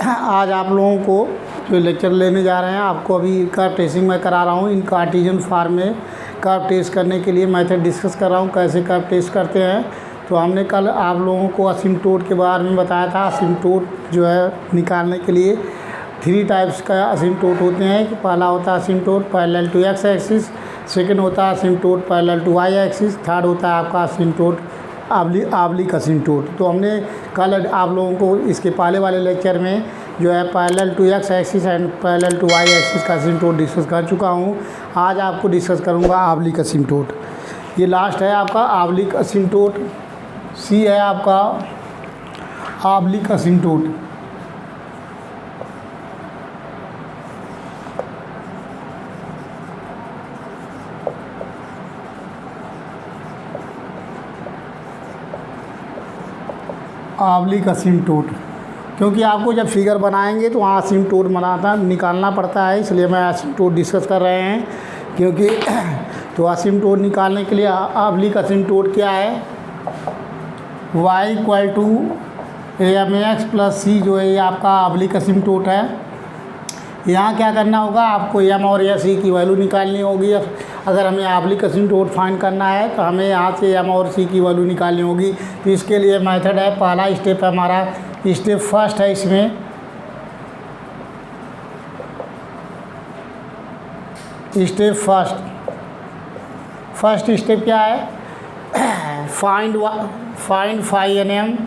आज आप लोगों को जो लेक्चर लेने जा रहे हैं, आपको अभी कर्व टेस्टिंग मैं करा रहा हूँ। इन कार्टेशियन फॉर्म में कर्व टेस्ट करने के लिए मेथड डिस्कस कर रहा हूँ, कैसे कर्व टेस्ट करते हैं। तो हमने कल आप लोगों को असिम्प्टोट के बारे में बताया था। असिम्प्टोट जो है निकालने के लिए 3 टाइप्स का असिम्प्टोट होते हैं। पहला होता है asymptote parallel to x axis, second होता है asymptote parallel to Y axis, third होता है आपका असिम्प्टोट ऑब्लिक असिम्प्टोट। तो हमने कल आप लोगों को इसके पहले वाले लेक्चर में जो है parallel to x axis and parallel to Y axis का असिम्प्टोट डिस्कस कर चुका हूँ। आज आपको डिस्कस करूँगा ऑब्लिक असिम्प्टोट। ये लास्ट है आपका ऑब्लिक असिम्प्टोट, सी है आपका ऑब्लिक असिम्प्टोट। ऑब्लिक असिम्प्टोट, क्योंकि आपको जब फिगर बनाएंगे तो वहाँ असिम्प्टोट निकालना पड़ता है, इसलिए मैं असिम्प्टोट डिस्कस कर रहे हैं। क्योंकि तो असिम्प्टोट निकालने के लिए ऑब्लिक असिम्प्टोट क्या है, y equal to mx plus c जो है ये आपका ऑब्लिक असिम्प्टोट है। यहाँ क्या करना होगा, आपको m और या c की वैल्यू निकालनी होगी। अगर हमें ऑब्लिक असिम्प्टोट फाइंड करना है तो हमें यहाँ से m और c की वैल्यू निकालनी होगी। तो इसके लिए मेथड है, पहला स्टेप है हमारा, स्टेप फर्स्ट है इसमें। स्टेप फर्स्ट स्टेप क्या है, फाइंड फाई एन एम।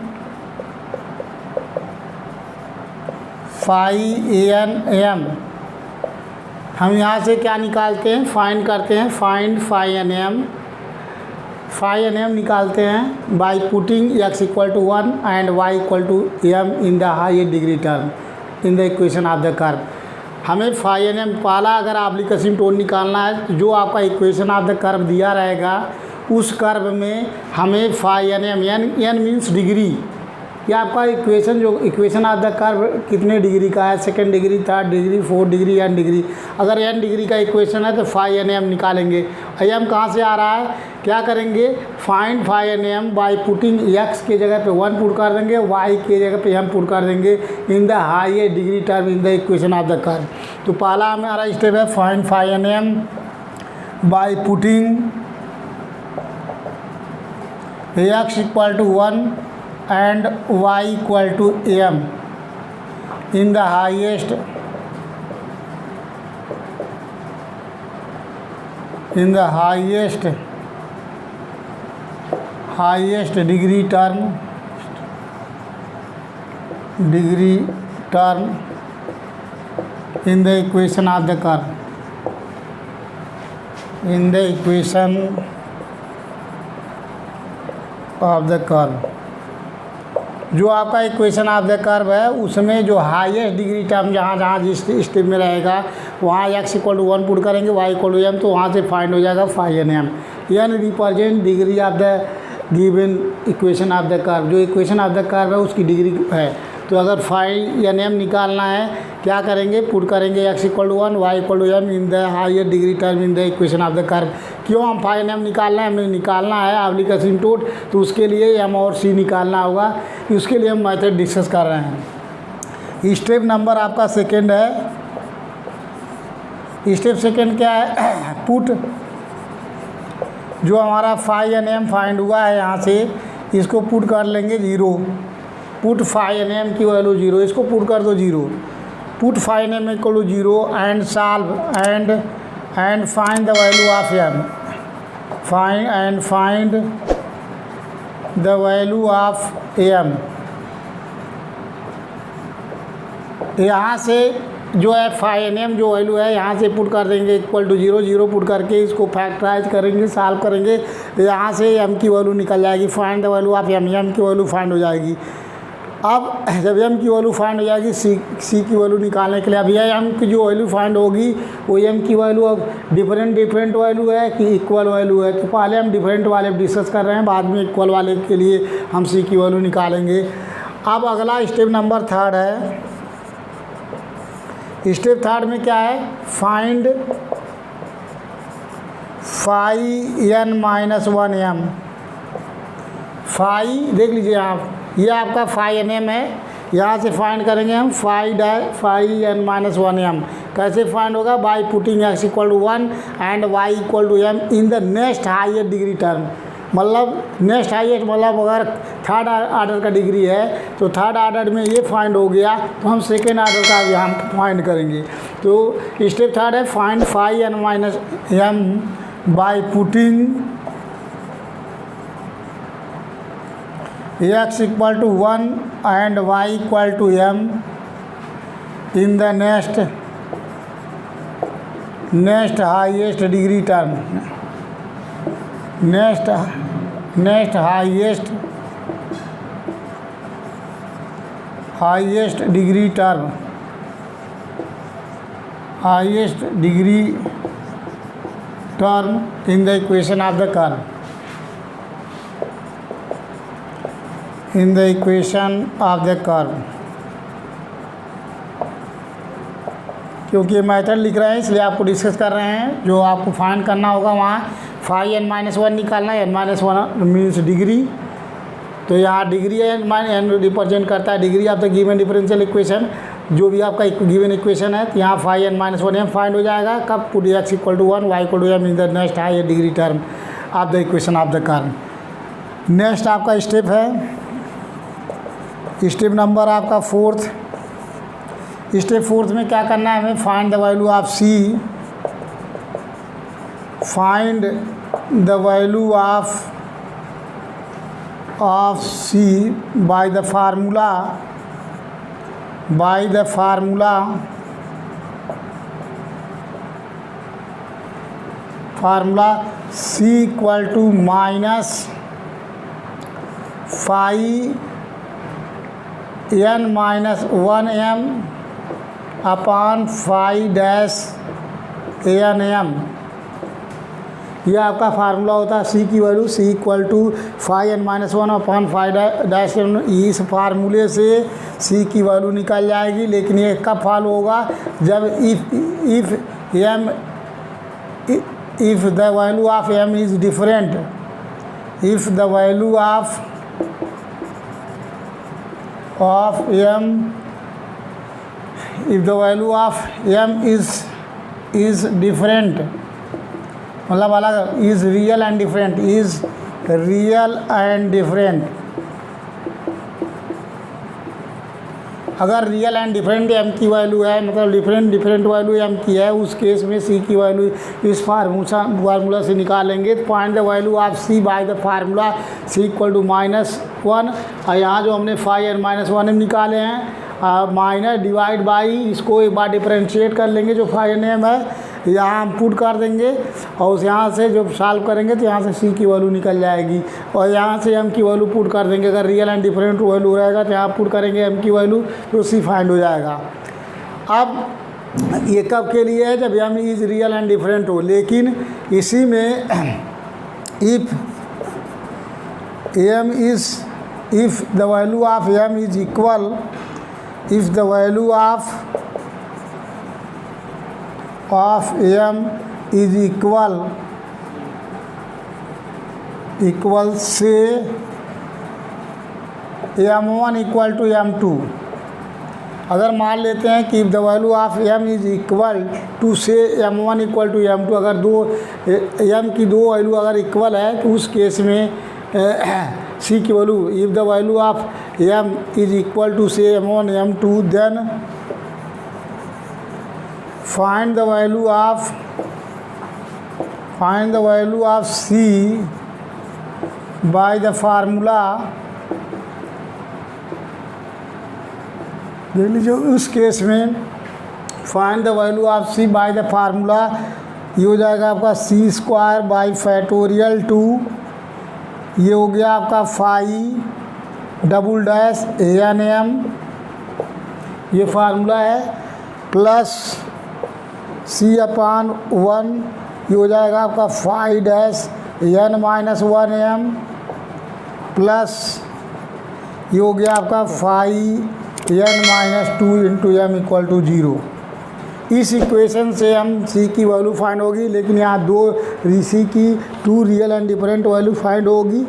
हम यहाँ से क्या निकालते हैं, फाइंड करते हैं, फाइंड फाई एन एम निकालते हैं by putting x equal to 1 and y equal to m in the highest degree term in the equation of the curve. हमें फाई एन एम पहला अगर ऑब्लिक असिम्प्टोट निकालना है तो जो आपका इक्वेशन ऑफ द कर्व दिया रहेगा उस कर्व में हमें phi N M, N means degree, ये आपका इक्वेशन जो इक्वेशन ऑफ द कर्व कितने डिग्री का है, second degree, third degree, fourth degree, N degree. अगर एन डिग्री का इक्वेशन है तो फाई एन एम निकालेंगे। एम कहाँ से आ रहा है, क्या करेंगे, find phi N M by putting X के जगह पे 1 पुट कर देंगे, वाई के जगह पे m पुट कर देंगे in the highest degree term in the equation of the curve. तो पहला हमारा स्टेप है find phi N M by putting x equal to 1 and y equal to m in the highest degree term in the equation of the curve, in the equation of the curve। जो आपका equation of the curve है उसमें जो highest degree term जहाँ जिस step में रहेगा वहाँ x इक्वल टू 1 पुट करेंगे, y इक्वल टू m, तो वहाँ से फाइंड हो जाएगा phi N M. N represent degree of the given equation of the curve, जो इक्वेशन ऑफ द कर्व है उसकी डिग्री है। तो अगर फाई एन एम निकालना है क्या करेंगे, पुट करेंगे x equal to 1, y equal to m in the highest degree term in the equation of the curve. क्यों हम फाई एन एम निकालना है, हमें निकालना है ऑब्लिक असिम्प्टोट, तो उसके लिए m और c निकालना होगा। उसके लिए हम मेथड डिस्कस कर रहे हैं। स्टेप नंबर आपका सेकेंड है। स्टेप सेकेंड क्या है, पुट जो हमारा फाई एन एम फाइंड हुआ है यहाँ से इसको पुट कर लेंगे 0। पुट फाई एन एम की वैल्यू 0, इसको पुट कर दो 0। Put phi N M equal to 0 and solve and find the value of m, find the value of m। यहाँ से जो है फाई एन एम जो वैल्यू है यहाँ से पुट कर देंगे इक्वल टू 0 पुट करके इसको फैक्टराइज करेंगे, सॉल्व करेंगे, यहाँ से m की वैल्यू निकल जाएगी। Find the value of m की वैल्यू फाइंड हो जाएगी। अब जब m की वैल्यू फाइंड हो जाएगी c की वैल्यू निकालने के लिए, अब यह m की जो वैल्यू फाइंड होगी वो m की वैल्यू अब डिफरेंट वैल्यू है कि इक्वल वैल्यू है। तो पहले हम डिफरेंट वाले डिस्कस कर रहे हैं, बाद में इक्वल वाले के लिए हम c की वैल्यू निकालेंगे। अब अगला स्टेप नंबर थर्ड है। स्टेप थर्ड में क्या है, find phi n minus 1m। Phi देख लीजिए आप, ये आपका फाई एन एम है, यहाँ से फाइंड करेंगे हम फाई n माइनस 1m। कैसे फाइंड होगा? By putting x equal to 1 and y equal to m in the next highest degree term. मतलब नेक्स्ट हाईएस्ट मतलब अगर थर्ड आर्डर का डिग्री है तो थर्ड आर्डर में ये फाइंड हो गया तो हम सेकेंड आर्डर का भी हम फाइंड करेंगे। तो स्टेप थर्ड है find phi n minus m by putting x equal to 1 and y equal to m in the next highest degree term. Next highest degree term, highest degree term in the equation of the curve, in the equation of the curve. क्योंकि ये method लिख रहे हैं इसलिए आपको discuss कर रहे हैं। जो आपको फाइंड करना होगा वहाँ फाई n माइनस 1 निकालना है। n माइनस 1 मीन्स डिग्री, तो यहाँ डिग्री n रिप्रेजेंट करता है degree of the given differential equation. जो भी आपका गिवन इक्वेशन है तो यहाँ phi n minus 1m find हो जाएगा। कब? Put x equal to 1 y equal to m in the next highest degree term of the equation of the curve. Next आपका स्टेप है स्टेप नंबर आपका fourth. Step fourth में क्या करना है हमें? Find the value of c, find the value of c by the formula c equal to minus phi n minus 1m upon phi dash an m। यह आपका formula होता है c की वैल्यू c equal to phi n minus 1 upon phi dash an। इस फार्मूले से c की वैल्यू निकल जाएगी। लेकिन ये कब फॉलो होगा? जब if the value of m is different, if the value of m, if the value of m is different, मतलब अलग, is real and different, is real and different। अगर रियल एंड डिफरेंट m की value है, मतलब different value m की है, उस case में c की वैल्यू इस फार्मूला से निकालेंगे। तो find the value of c by the formula c equal to minus 1। और यहाँ जो हमने फाई n माइनस 1m निकाले हैं माइनस डिवाइड बाई, इसको एक बार डिफरेंशिएट कर लेंगे जो फाई n m है, यहाँ हम पुट कर देंगे और उस यहाँ से जब सॉल्व करेंगे तो यहाँ से c की वैल्यू निकल जाएगी और यहाँ से m की वैल्यू पुट कर देंगे। अगर रियल एंड डिफरेंट वैल्यू रहेगा तो यहाँ पुट करेंगे m की वैल्यू तो c फाइंड हो जाएगा। अब ये कब के लिए है? जब m is real and different हो। लेकिन इसी में if the value of m is equal, if the value of m is equal से m1 इक्वल टू m2। अगर मान लेते हैं कि the value of m is equal to से m1 इक्वल टू m2, अगर दो m की दो वैल्यू अगर इक्वल है तो उस केस में c की वैल्यू, if the value of m is equal to से m1 m2 then find the value of c by the formula। देख लीजिए उस केस में find the value of c by the formula ये हो जाएगा आपका c स्क्वायर बाई फैक्टोरियल 2, ये हो गया आपका phi double dash an m, ये फार्मूला है, प्लस c अपान 1, ये हो जाएगा आपका phi dash n minus 1m, plus ये हो गया आपका phi n minus 2 into m equal to 0। इस इक्वेशन से हम c की वैल्यू फाइंड होगी। लेकिन यहाँ दो c की two real and different value find होगी।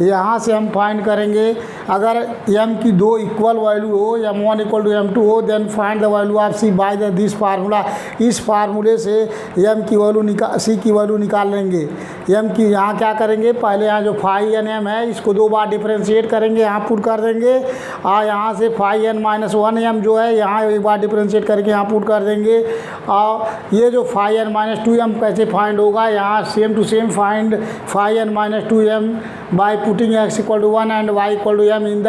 यहाँ से हम फाइंड करेंगे अगर m की दो इक्वल वैल्यू हो, m1 इक्वल टू m2 हो, then find the value of c by this formula. इस फार्मूले से m की वैल्यू c की वैल्यू निकाल लेंगे। m की यहाँ क्या करेंगे, पहले यहाँ जो फाई एन m है इसको दो बार डिफ्रेंशिएट करेंगे, यहाँ पुट कर देंगे, और यहाँ से फाई n माइनस 1m जो है यहाँ एक बार डिफ्रेंशिएट करके यहाँ पुट कर देंगे। और ये जो फाई n माइनस 2m कैसे फाइंड होगा, यहाँ same to same find phi n minus 2m by putting x equal to 1 and y equal to m in the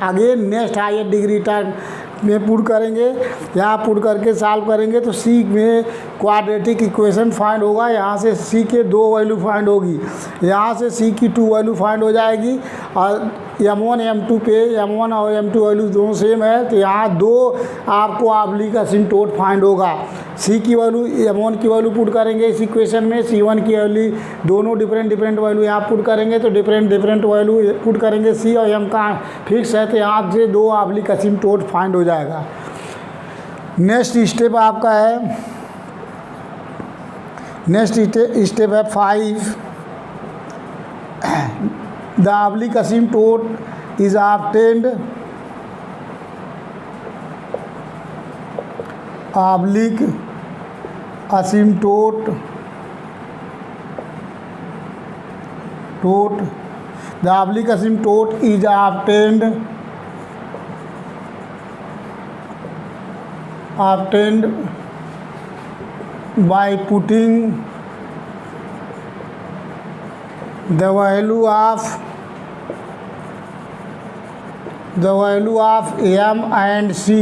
again next higher degree term में put करेंगे। यहाँ put करके solve करेंगे तो c में क्वाड्रेटिक इक्वेशन फाइंड होगा। यहाँ से c के दो वैल्यू फाइंड होगी, यहाँ से c की 2 वैल्यू फाइंड हो जाएगी, और m1 m2 पे m1 और m2 वैल्यू दोनों सेम है, तो यहाँ दो आपको ऑब्लिक असिम्प्टोट फाइंड होगा। c की वैल्यू m1 की वैल्यू पुट करेंगे इस इक्वेशन में, c1 की वैल्यू, दोनों डिफरेंट वैल्यू यहाँ पुट करेंगे तो डिफरेंट वैल्यू पुट करेंगे। c और m का फिक्स है, तो यहाँ से दो ऑब्लिक असिम्प्टोट फाइंड हो जाएगा। नेक्स्ट स्टेप आपका है, नेक्स्ट स्टेप है 5। The oblique asymptote is obtained, oblique asymptote the oblique asymptote is obtained by putting the value of m and c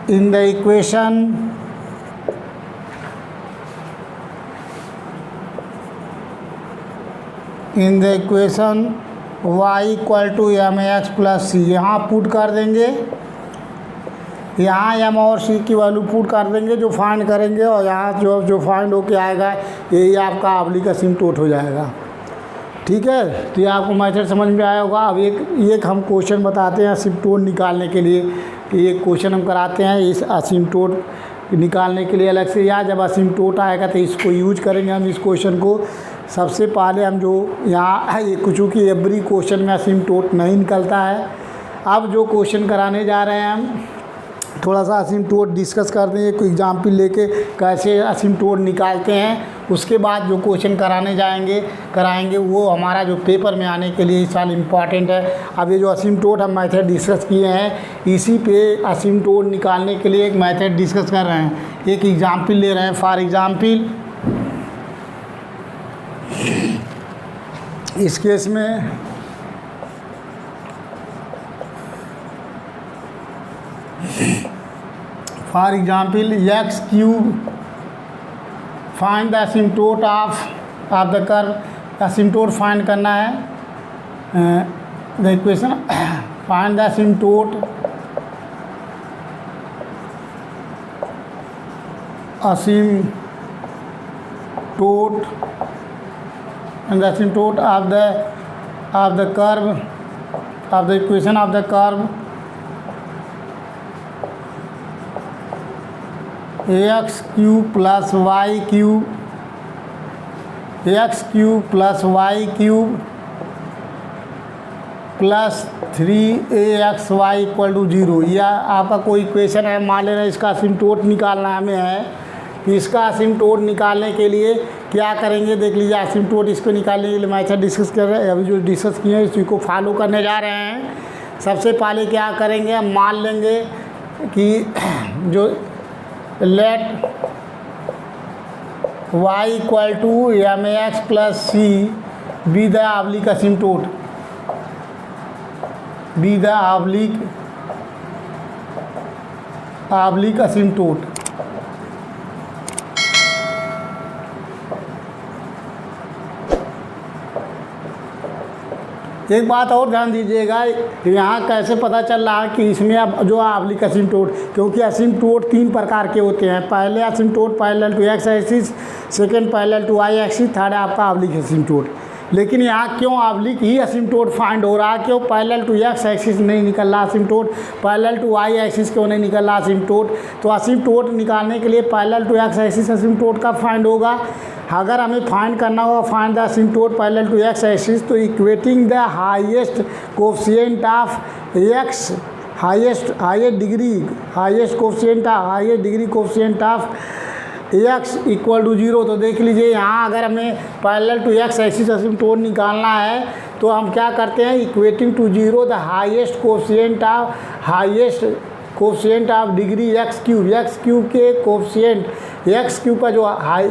in the equation y equal to mx plus c। यहाँ put कर देंगे, यहाँ m और c की value put कर देंगे जो find करेंगे, और यहाँ जो फाइंड होके आएगा यही आपका ऑब्लिक असिम्प्टोट हो जाएगा। ठीक है, तो ये आपको मेथड समझ में आया होगा। अब एक हम क्वेश्चन बताते हैं असिम्प्टोट निकालने के लिए, कि एक क्वेश्चन हम कराते हैं इस असिम्प्टोट निकालने के लिए अलग से। या जब असिम्प्टोट आएगा तो इसको यूज करेंगे हम इस क्वेश्चन को। सबसे पहले हम जो यहाँ चूँकि एवरी क्वेश्चन में असिम्प्टोट नहीं निकलता है, अब जो क्वेश्चन कराने जा रहे हैं हम थोड़ा सा असिम्प्टोट डिस्कस करते हैं, एक एग्जाम्पल लेके कैसे असिम्प्टोट निकालते हैं। उसके बाद जो क्वेश्चन कराएंगे वो हमारा जो पेपर में आने के लिए इस साल इम्पॉर्टेंट है। अब ये जो असिम्प्टोट हम मेथड डिस्कस किए हैं, इसी पे असिम्प्टोट निकालने के लिए एक मेथड डिस्कस कर रहे हैं, एक एग्जाम्पल ले रहे हैं। फॉर एग्जाम्पल इस केस में for example x cube, find the asymptote of the curve. Asymptote find करना है, the equation find the asymptote and the asymptote of the curve of the equation of the curve ax cube plus y cube plus 3axy equal to 0। यह आपका कोई equation है, मान लेना इसका असिम्प्टोट निकालना हमें है। कि इसका असिम्प्टोट निकालने के लिए क्या करेंगे देख लीजिए। असिम्प्टोट इसको निकालने के लिए मेथड डिस्कस कर रहे हैं, अभी जो डिस्कस किए हैं इसी को फॉलो करने जा रहे हैं। सबसे पहले क्या करेंगे, हम मान लेंगे कि जो let y equal to mx plus c be the oblique asymptote, be the oblique asymptote. एक बात और ध्यान दीजिएगा, यहाँ कैसे पता चल रहा है कि इसमें अब जो ऑब्लिक असिम्प्टोट, क्योंकि असिम्प्टोट 3 प्रकार के होते हैं। पहले asymptote parallel to x axis, second parallel to Y axis, third आपका ऑब्लिक असिम्प्टोट। लेकिन यहाँ क्यों ऑब्लिक ही असिम्प्टोट फाइंड हो रहा है, क्यों पैरेलल टू एक्स एक्सिस नहीं निकल रहा असिम्प्टोट, पैरेलल टू वाई एक्सिस क्यों नहीं निकल रहा असिम्प्टोट। तो असिम्प्टोट निकालने के लिए parallel to x axis asymptote का फाइंड होगा, अगर हमें फाइंड करना हो find the asymptote parallel to x axis, तो equating the highest coefficient of x, highest degree coefficient of x equal to 0। तो देख लीजिए यहाँ अगर हमें parallel to x axis asymptote निकालना है तो हम क्या करते हैं, equating to 0 the highest coefficient of degree x cube के कोफिशिएंट एक्स क्यूब का जो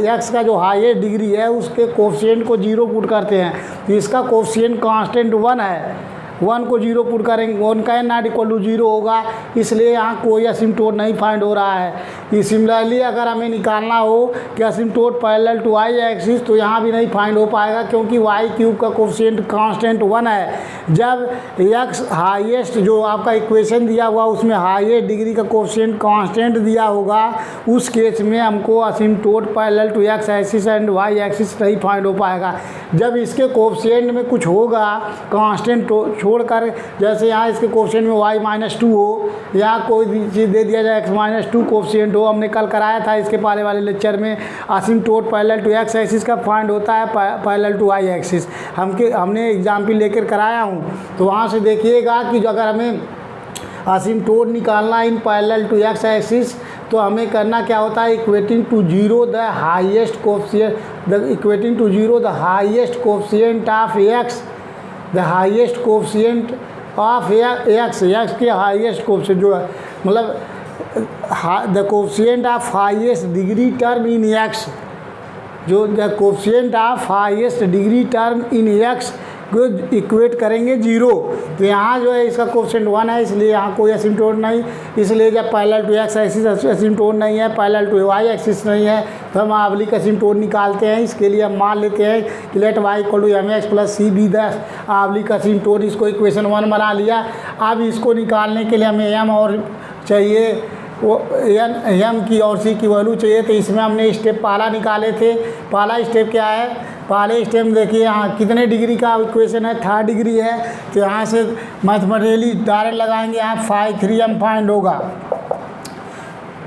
एक्स का जो हाईएस्ट डिग्री है उसके कोफिशिएंट को 0 पुट करते हैं। तो इसका कोफिशिएंट कांस्टेंट 1 है, 1 को 0 पुट करेंगे, 1 का नॉट इक्वल टू 0 होगा, इसलिए यहाँ कोई असिम्प्टोट नहीं फाइंड हो रहा है। सिमिलरली अगर हमें निकालना हो कि असिम्प्टोट पैरेलल टू वाई एक्सिस, तो यहाँ भी नहीं फाइंड हो पाएगा क्योंकि वाई क्यूब का कोफिशिएंट कांस्टेंट 1 है। जब एक्स हाईएस्ट जो आपका इक्वेशन दिया हुआ उसमें हाईएस्ट डिग्री का कोफिशिएंट कांस्टेंट दिया होगा, उस केस में हमको asymptote parallel to x axis and y axis नहीं फाइंड हो पाएगा। जब इसके कोफिशिएंट में कुछ होगा कांस्टेंट छोड़कर, जैसे यहाँ इसके कोफिशिएंट में y-2 हो, यहाँ कोई भी चीज़ दे दिया जाए x-2 कोफिशिएंट हो, हमने कल कराया था इसके पहले वाले लेक्चर में असिम्प्टोट पैरेलल टू एक्स एक्सिस का फाइंड होता है पैरेलल टू वाई एक्सिस। हमने एग्जाम्पल लेकर कराया हूँ, तो वहाँ से देखिएगा कि जो अगर हमें असिम्प्टोट निकालना in parallel to x axis तो हमें करना क्या होता है, equating to 0 the highest coefficient of x, the highest coefficient of x के हाईएस्ट कोफिशिएंट जो है, मतलब the coefficient of highest degree term in x, जो the coefficient of highest degree term in x को इक्वेट करेंगे 0। तो यहाँ जो है इसका कोफिशिएंट 1 है, इसलिए यहाँ कोई असिम्प्टोट नहीं। इसलिए जब पैरेलल टू एक्स एक्सिस असिम्प्टोट नहीं है, पैरेलल टू वाई एक्सिस नहीं है, तो हम ऑब्लिक असिम्प्टोट निकालते हैं। इसके लिए हम मान लेते हैं कि let y equal to m x plus c be the oblique asymptote. इसको इक्वेशन 1 बना लिया। अब इसको निकालने के लिए हमें एम और चाहिए, वो एम की और सी की वैल्यू चाहिए। तो इसमें हमने स्टेप पहला निकाले थे। पहला स्टेप क्या है, पहले स्टेप में देखिए यहाँ कितने डिग्री का इक्वेशन है, 3rd डिग्री है। तो यहाँ से मैथमेटिकली डायरेक्ट लगाएंगे, यहाँ 5-3m फाइंड होगा,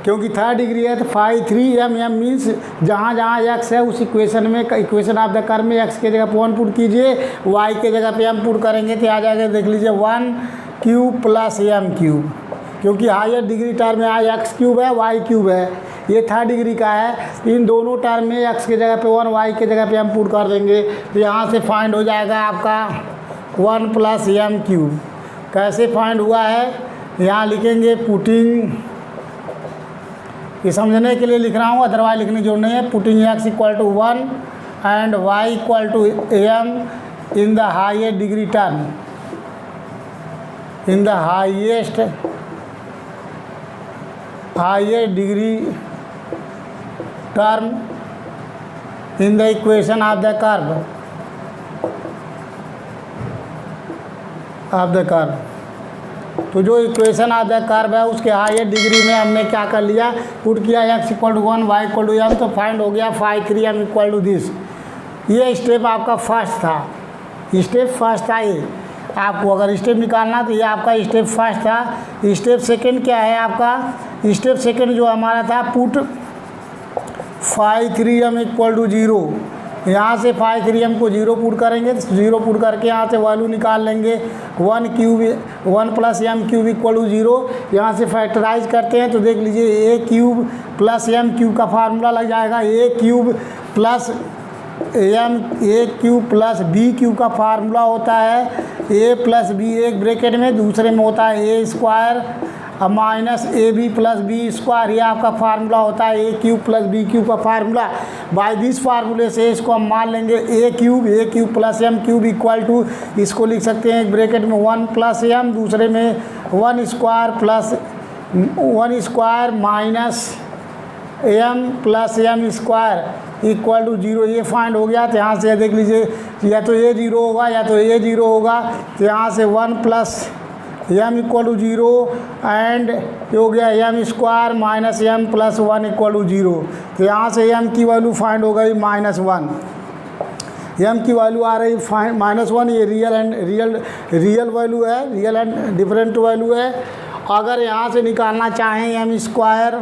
क्योंकि 3rd डिग्री है। तो 5-3m मीन्स जहाँ जहाँ एक्स है उस इक्वेशन में, इक्वेशन ऑफ द कर्व में एक्स के जगह पे 1 पुट कीजिए, वाई के जगह पे m पुट करेंगे तो आ जाएगा, देख लीजिए 1 क्यूब प्लस m क्यूब, क्योंकि हायर डिग्री टर्म में आज एक्स क्यूब है, वाई क्यूब है, ये 3rd डिग्री का है। इन दोनों टर्म में एक्स के जगह पे 1, वाई के जगह पे हम पुट कर देंगे। तो यहाँ से फाइंड हो जाएगा आपका 1 प्लस m क्यूब। कैसे फाइंड हुआ है, यहाँ लिखेंगे पुटिंग, ये समझने के लिए लिख रहा हूँ, अदरवाइज लिखने की जरूरत नहीं है। Putting x equal to 1 and y equal to m in the highest degree term, in the highest degree term in the equation of the curve. तो जो इक्वेशन ऑफ द कर्व है उसके हाईएस्ट डिग्री में हमने क्या कर लिया, put किया x equal to 1, y equal to m, तो फाइंड हो गया 5-3m इक्वल टू दिस। ये स्टेप आपका फर्स्ट था, ये आपको अगर स्टेप निकालना तो ये आपका स्टेप फर्स्ट था। स्टेप सेकंड क्या है आपका, स्टेप सेकंड जो हमारा था, पुट 5-3m इक्वल टू 0। यहाँ से 5-3m को 0 पुट करेंगे, तो 0 पुट करके यहाँ से वैल्यू निकाल लेंगे 1 plus m cube equal to 0। यहाँ से फैक्टराइज करते हैं तो देख लीजिए a cube plus m cube का फार्मूला लग जाएगा, a cube plus b cube का फार्मूला होता है a प्लस b, एक ब्रैकेट में, दूसरे में होता है a square minus AB plus B square. ये आपका फार्मूला होता है a cube plus b cube का फार्मूला। बाय दिस फार्मूले से इसको हम मान लेंगे a cube plus m cube equal to, इसको लिख सकते हैं एक ब्रैकेट में 1 प्लस m, दूसरे में 1 square minus m plus m square equal to 0। ये फाइंड हो गया। तो यहाँ से देख लीजिए, या तो ये 0 होगा या तो ये 0 होगा। तो यहाँ से 1 plus m equal to 0 and ये हो गया m square minus m plus 1 equal to 0। तो यहाँ से m की वैल्यू फाइंड हो गई -1, m की वैल्यू आ रही -1। ये रियल वैल्यू है, रियल एंड डिफरेंट वैल्यू है। अगर यहाँ से निकालना चाहें m square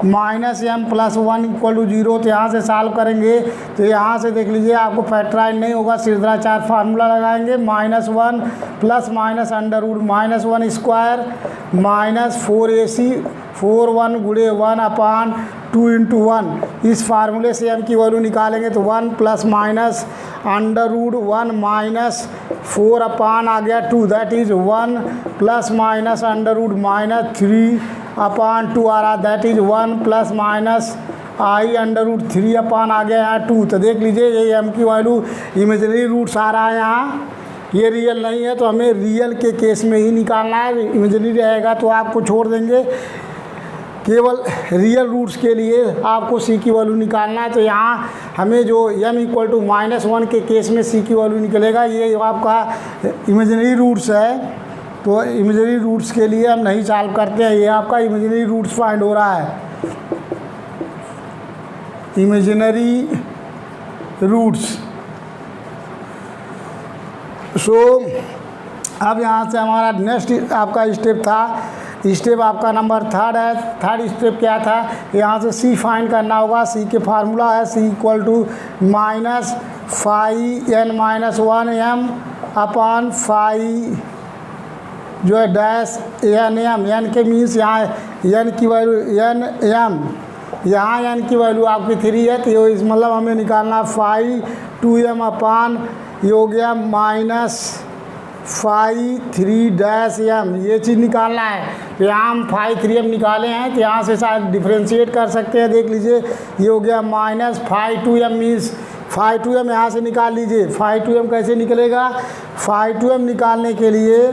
minus M plus 1 equal to 0। तो यहाँ से सॉल्व करेंगे तो यहाँ से देख लीजिए आपको फैक्टराइज नहीं होगा, सीधा फार्मूला लगाएंगे -1 plus minus under root -1 square minus 4ac 4 गुणे 1/2 इंटू 1। इस फार्मूले से m की वैल्यू निकालेंगे तो 1 plus minus under root 1 minus 4 upon आ गया 2, that is 1 plus minus under root -3/2 आ रहा, that is 1 plus minus I under root 3 upon आ गया यहाँ 2। तो देख लीजिए ये m की वैल्यू इमेजनरी रूट्स आ रहा है यहाँ, ये रियल नहीं है तो हमें रियल के केस में ही निकालना है। इमेजनरी रहेगा तो आपको छोड़ देंगे, केवल रियल रूट्स के लिए आपको c की वैल्यू निकालना है। तो यहाँ हमें जो m इक्वल टू -1 के केस में c की वैल्यू निकलेगा, ये आपका इमेजिनरी रूट्स है तो इमेजिनरी रूट्स के लिए हम नहीं सॉल्व करते हैं, ये आपका इमेजिनरी रूट्स फाइंड हो रहा है, इमेजिनरी रूट्स। सो अब यहाँ से हमारा नेक्स्ट आपका स्टेप था, स्टेप आपका नंबर 3 है। थर्ड स्टेप क्या था, यहाँ से c फाइंड करना होगा। c के फार्मूला है c equal to -φn-1m upon phi जो है डैश n m के मीन्स यहाँ n की वैल्यू m, यहाँ n की वैल्यू आपकी 3 है तो इस मतलब हमें निकालना 2m अपान ये हो गया -φ3-m, ये चीज़ निकालना है। तो यहाँ हम 3m निकाले हैं तो यहाँ से शायद डिफ्रेंशिएट कर सकते हैं, देख लीजिए ये हो गया -2m मीन्स 2m यहाँ से निकाल लीजिए। 2m कैसे निकलेगा, 2m निकालने के लिए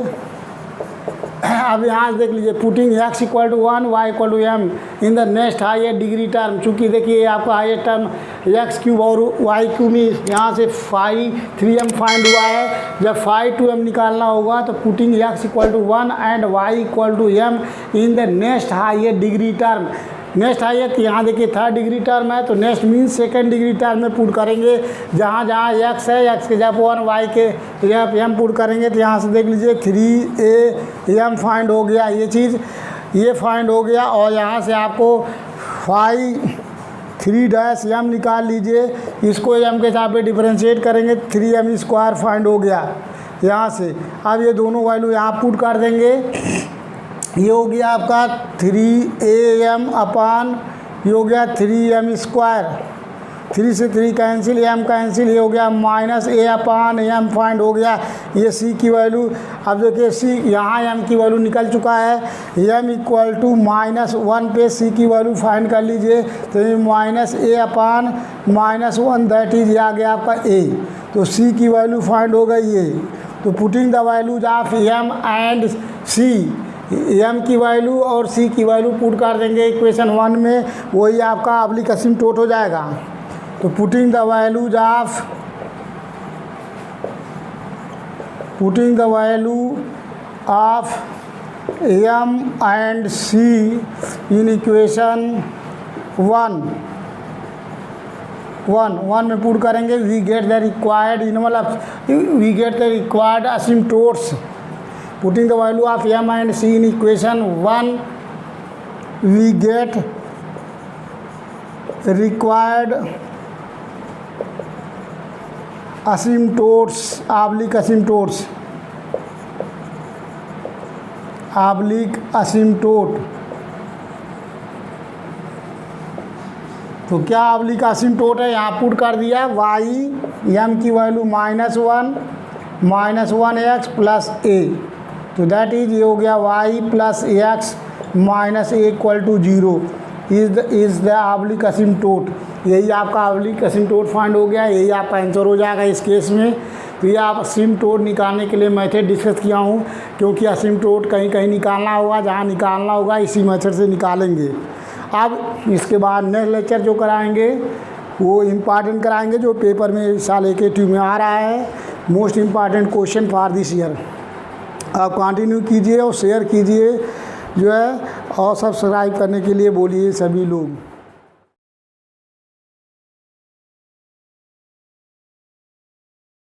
अब यहाँ से देख लीजिए putting x equal to 1 y equal to m in the next higher degree term, चूँकि देखिए आपका हाइयर टर्म x³ और y³ में यहाँ से 3m फाइंड हुआ है। जब 2m निकालना होगा तो putting x equal to 1 and y equal to m in the next higher degree term. Next higher यहाँ देखिए 3rd डिग्री टर्म है तो next means 2nd degree term में पुट करेंगे, जहाँ जहाँ x है x के जब 1 y के जब m पुट करेंगे तो यहाँ से देख लीजिए 3am फाइंड हो गया, ये चीज़ ये फाइंड हो गया। और यहाँ से आपको 3-m निकाल लीजिए, इसको m के साथ पे डिफ्रेंशिएट करेंगे 3m स्क्वायर फाइंड हो गया यहाँ से। अब ये दोनों वैल्यू यहाँ पुट कर देंगे, ये हो गया आपका 3am अपान ये हो गया 3m स्क्वायर, 3 से 3 कैंसिल m कैंसिल, ये हो गया -a अपान m फाइंड हो गया। ये c की वैल्यू अब देखिए c यहाँ m की वैल्यू निकल चुका है, m इक्वल टू -1 पे c की वैल्यू फाइंड कर लीजिए तो ये -a अपान -1 दैट इज आ गया आपका a। तो c की वैल्यू फाइंड हो गई है। तो putting the values of m and c, m की वैल्यू और c की वैल्यू पुट कर देंगे इक्वेशन 1 में, वही आपका ऑब्लिक असिम्प्टोट हो जाएगा। तो putting the value of m and c in equation 1 में पुट करेंगे, we get the required asymptotes. Putting the value of m and c in equation 1, we get required asymptotes, oblique asymptote। तो क्या oblique असिम्प्टोट है, यहाँ put कर दिया y m की value -1x plus a, तो दैट इज ये हो गया y plus x minus a equal to 0 is the oblique asymptote. यही आपका ऑब्लिक असिम्प्टोट फाइंड हो गया, यही आपका आंसर हो जाएगा इस केस में। तो ये आप असिम्प्टोट निकालने के लिए मेथड डिस्कस किया हूँ, क्योंकि असिम्प्टोट कहीं कहीं निकालना होगा, जहाँ निकालना होगा इसी मेथड से निकालेंगे। अब इसके बाद नेक्स्ट लेक्चर जो कराएंगे वो इम्पॉर्टेंट कराएंगे, जो पेपर में साल के में आ रहा है, most important question for this year. आप कंटिन्यू कीजिए और शेयर कीजिए जो है, और सब्सक्राइब करने के लिए बोलिए सभी लोग।